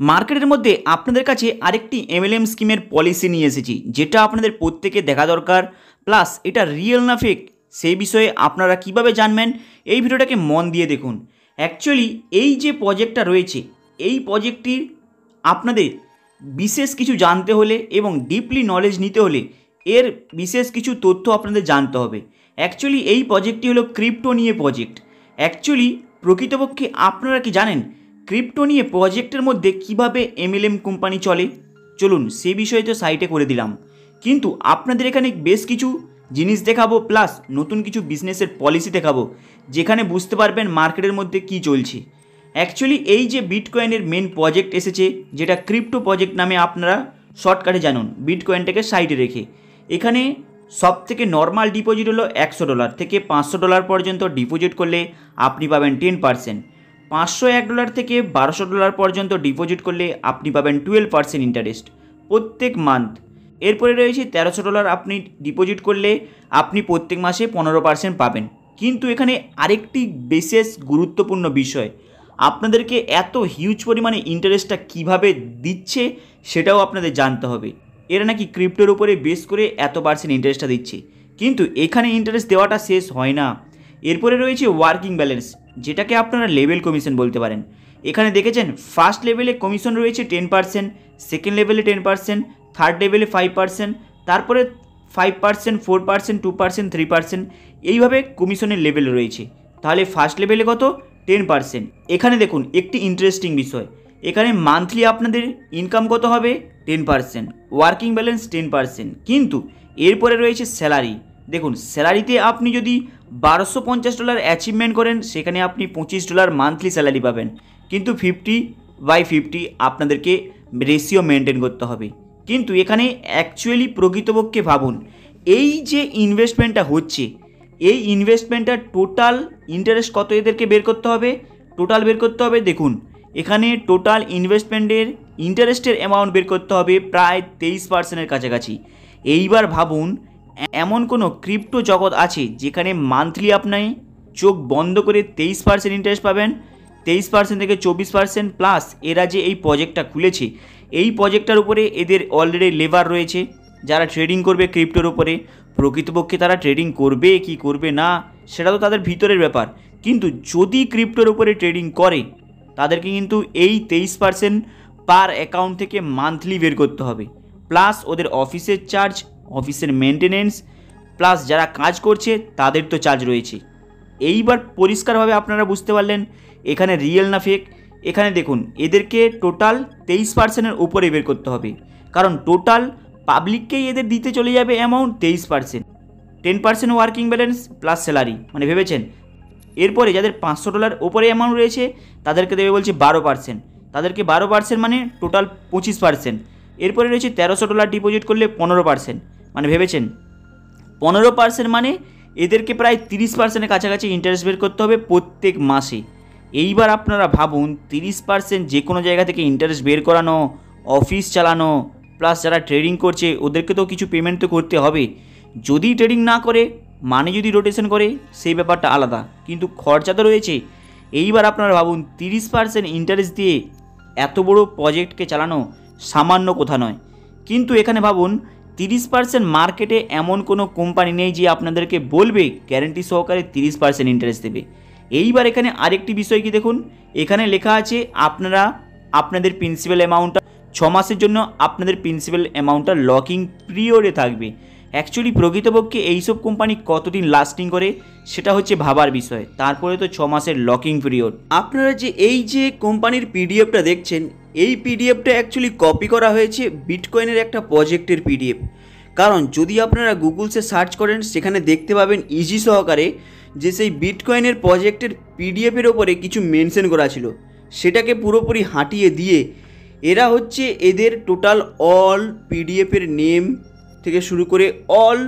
মার্কেটের মধ্যে আপনাদের কাছে আরেকটি এমএলএম স্কিমের পলিসি নিয়ে এসেছি, যেটা আপনাদের প্রত্যেকে দেখা দরকার। প্লাস এটা রিয়েল না ফেক সেই বিষয়ে আপনারা কিভাবে জানবেন, এই ভিডিওটাকে মন দিয়ে দেখুন। অ্যাকচুয়ালি এই যে প্রজেক্টটা রয়েছে, এই প্রজেক্টটির আপনাদের বিশেষ কিছু জানতে হলে এবং ডিপলি নলেজ নিতে হলে এর বিশেষ কিছু তথ্য আপনাদের জানতে হবে। অ্যাকচুয়ালি এই প্রজেক্টটি হলো ক্রিপ্টো নিয়ে প্রজেক্ট। অ্যাকচুয়ালি প্রকৃতপক্ষে আপনারা কি জানেন ক্রিপ্টো নিয়ে প্রজেক্টের মধ্যে কিভাবে এমএলএম কোম্পানি চলে? চলুন সে বিষয়ে তো সাইটে করে দিলাম, কিন্তু আপনাদের এখানে বেশ কিছু জিনিস দেখাবো, প্লাস নতুন কিছু বিজনেসের পলিসি দেখাবো, যেখানে বুঝতে পারবেন মার্কেটের মধ্যে কি চলছে। অ্যাকচুয়ালি এই যে বিটকয়েনের মেন প্রজেক্ট এসেছে, যেটা ক্রিপ্টো প্রজেক্ট নামে আপনারা শর্টকাটে জানুন, বিটকয়েনটাকে সাইডে রেখে। এখানে সব থেকে নর্মাল ডিপোজিট হলো $100 থেকে $500 পর্যন্ত ডিপোজিট করলে আপনি পাবেন 10%। $501 থেকে $1200 পর্যন্ত ডিপোজিট করলে আপনি পাবেন 12% ইন্টারেস্ট প্রত্যেক মান্থ। এরপরে রয়েছে $1300 আপনি ডিপোজিট করলে আপনি প্রত্যেক মাসে 15% পাবেন। কিন্তু এখানে আরেকটি বিশেষ গুরুত্বপূর্ণ বিষয়, আপনাদেরকে এত হিউজ পরিমাণে ইন্টারেস্টটা কিভাবে দিচ্ছে সেটাও আপনাদের জানতে হবে। এরা নাকি ক্রিপ্টোর উপরে বেস করে এত % ইন্টারেস্টটা দিচ্ছে, কিন্তু এখানে ইন্টারেস্ট দেওয়াটা শেষ হয় না। এরপরে রয়েছে ওয়ার্কিং ব্যালেন্স, যেটাকে আপনারা লেভেল কমিশন বলতে পারেন। এখানে দেখেছেন ফার্স্ট লেভেলে কমিশন রয়েছে 10%, সেকেন্ড লেভেলে 10%, থার্ড লেভেলে 5%, তারপরে 5%, 4%, 2%, 3%, এইভাবে কমিশনের লেভেল রয়েছে। তাহলে ফার্স্ট লেভেলে কত? 10%। এখানে দেখুন একটি ইন্টারেস্টিং বিষয়, এখানে মান্থলি আপনাদের ইনকাম কত হবে? 10%, ওয়ার্কিং ব্যালেন্স 10%। কিন্তু এরপরে রয়েছে স্যালারি। দেখুন স্যালারিতে আপনি যদি $1250 অ্যাচিভমেন্ট করেন, সেখানে আপনি $25 মান্থলি স্যালারি পাবেন, কিন্তু 50/50 আপনাদেরকে রেশিও মেনটেন করতে হবে। কিন্তু এখানে অ্যাকচুয়ালি প্রকৃতপক্ষে ভাবুন, এই যে ইনভেস্টমেন্টটা হচ্ছে, এই ইনভেস্টমেন্টটার টোটাল ইন্টারেস্ট কত এদেরকে বের করতে হবে? টোটাল বের করতে হবে। দেখুন এখানে টোটাল ইনভেস্টমেন্টের ইন্টারেস্টের অ্যামাউন্ট বের করতে হবে প্রায় 23%-এর কাছাকাছি। এইবার ভাবুন, এমন কোনো ক্রিপ্টো জগৎ আছে যেখানে মান্থলি আপনি চোখ বন্ধ করে 23% ইন্টারেস্ট পাবেন? 23% থেকে 24%। প্লাস এরা যে এই প্রজেক্টটা খুলেছে, এই প্রজেক্টটার উপরে এদের অলরেডি লেবার রয়েছে যারা ট্রেডিং করবে ক্রিপ্টোর উপরে। প্রকৃতপক্ষে তারা ট্রেডিং করবে কি করবে না সেটা তো তাদের ভিতরের ব্যাপার, কিন্তু যদি ক্রিপ্টোর উপরে ট্রেডিং করে তাদেরকে কিন্তু এই 23% পার অ্যাকাউন্ট থেকে মান্থলি বের করতে হবে। প্লাস ওদের অফিসের চার্জ, অফিসের মেনটেনেন্স, প্লাস যারা কাজ করছে তাদের তো চার্জ রয়েছে। এইবার পরিষ্কারভাবে আপনারা বুঝতে পারলেন এখানে রিয়েল না ফেক। এখানে দেখুন এদেরকে টোটাল 23%-এর উপরে বের করতে হবে, কারণ টোটাল পাবলিককেই এদের দিতে চলে যাবে amount 23%। 10% working balance plus salary, মানে ভেবেছেন। এরপরে যাদের $500 ওপরে অ্যামাউন্ট রয়েছে তাদেরকে দেবে বলছে 12%, তাদেরকে 12% মানে টোটাল 25%। এরপরে রয়েছে $1300 ডিপোজিট করলে 15%, মানে ভেবেছেন 15% মানে এদেরকে প্রায় 30%-এর কাছাকাছি ইন্টারেস্ট বের করতে হবে প্রত্যেক মাসে। এইবার আপনারা ভাবুন 30% যে কোনো জায়গা থেকে ইন্টারেস্ট বের করানো, অফিস চালানো, প্লাস যারা ট্রেডিং করছে ওদেরকে তো কিছু পেমেন্ট তো করতে হবে। যদি ট্রেডিং না করে, মানে যদি রোটেশন করে, সেই ব্যাপারটা আলাদা, কিন্তু খরচা তো রয়েছে। এইবার আপনারা ভাবুন 30% ইন্টারেস্ট দিয়ে এত বড় প্রজেক্টকে চালানো সামান্য কথা নয়। কিন্তু এখানে ভাবুন 30% মার্কেটে এমন কোনো কোম্পানি নেই যে আপনাদেরকে বলবে গ্যারেন্টি সহকারে 30% ইন্টারেস্ট দেবে। এইবার এখানে আরেকটি বিষয় কি দেখুন, এখানে লেখা আছে আপনারা আপনাদের প্রিন্সিপাল অ্যামাউন্টটা 6 মাসের জন্য আপনাদের প্রিন্সিপাল অ্যামাউন্টটা লকিং পিরিয়ডে থাকবে। অ্যাকচুয়ালি প্রকৃতপক্ষে এইসব কোম্পানি কতদিন লাস্টিং করে সেটা হচ্ছে ভাবার বিষয়। তারপরে তো 6 মাসের লকিং পিরিয়ড। আপনারা যে এই যে কোম্পানির পিডিএফটা দেখছেন, এই পিডিএফটা অ্যাকচুয়ালি কপি করা হয়েছে বিটকয়েনের একটা প্রজেক্টের পিডিএফ। কারণ যদি আপনারা গুগলসে সার্চ করেন সেখানে দেখতে পাবেন ইজি সহকারে যে সেই বিটকয়েনের প্রজেক্টের পিডিএফের ওপরে কিছু মেনশন করা ছিল, সেটাকে পুরোপুরি হাঁটিয়ে দিয়ে এরা হচ্ছে এদের টোটাল অল পিডিএফের নেম থেকে শুরু করে অল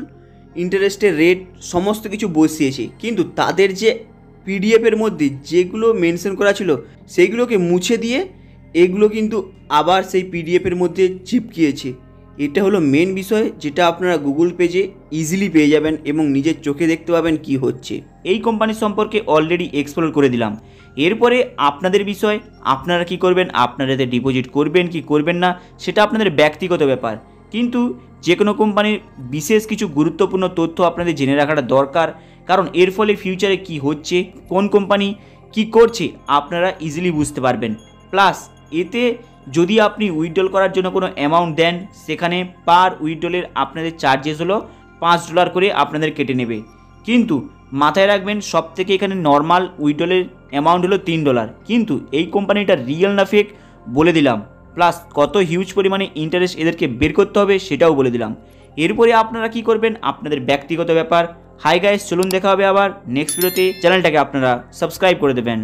ইন্টারেস্টের রেট সমস্ত কিছু বসিয়েছে। কিন্তু তাদের যে পিডিএফের মধ্যে যেগুলো মেনশন করা ছিল সেইগুলোকে মুছে দিয়ে এগুলো কিন্তু আবার সেই পিডিএফের মধ্যে চিপকিয়েছে। এটা হলো মেন বিষয়, যেটা আপনারা গুগল পেজে ইজিলি পেয়ে যাবেন এবং নিজের চোখে দেখতে পাবেন কি হচ্ছে। এই কোম্পানি সম্পর্কে অলরেডি এক্সপ্লোর করে দিলাম। এরপরে আপনাদের বিষয়, আপনারা কি করবেন, আপনারা এতে ডিপোজিট করবেন কি করবেন না সেটা আপনাদের ব্যক্তিগত ব্যাপার। কিন্তু যে কোনো কোম্পানির বিশেষ কিছু গুরুত্বপূর্ণ তথ্য আপনাদের জেনে রাখাটা দরকার, কারণ এর ফলে ফিউচারে কি হচ্ছে, কোন কোম্পানি কি করছে আপনারা ইজিলি বুঝতে পারবেন। প্লাস এতে যদি আপনি উইথড্রল করার জন্য কোনো অ্যামাউন্ট দেন, সেখানে পার উইথড্রলের আপনাদের চার্জেস হলো $5 করে আপনাদের কেটে নেবে। কিন্তু মাথায় রাখবেন, সব থেকে এখানে নর্মাল উইথড্রলের অ্যামাউন্ট হলো $3। কিন্তু এই কোম্পানিটা রিয়েল না ফেক বলে দিলাম, প্লাস কত হিউজ পরিমাণে ইন্টারেস্ট এদেরকে বের করতে হবে সেটাও বলে দিলাম। এরপরে আপনারা কি করবেন আপনাদের ব্যক্তিগত ব্যাপার। হাই গাইস, চলুন দেখা হবে আবার নেক্সট ভিডিওতে। চ্যানেলটাকে আপনারা সাবস্ক্রাইব করে দেবেন।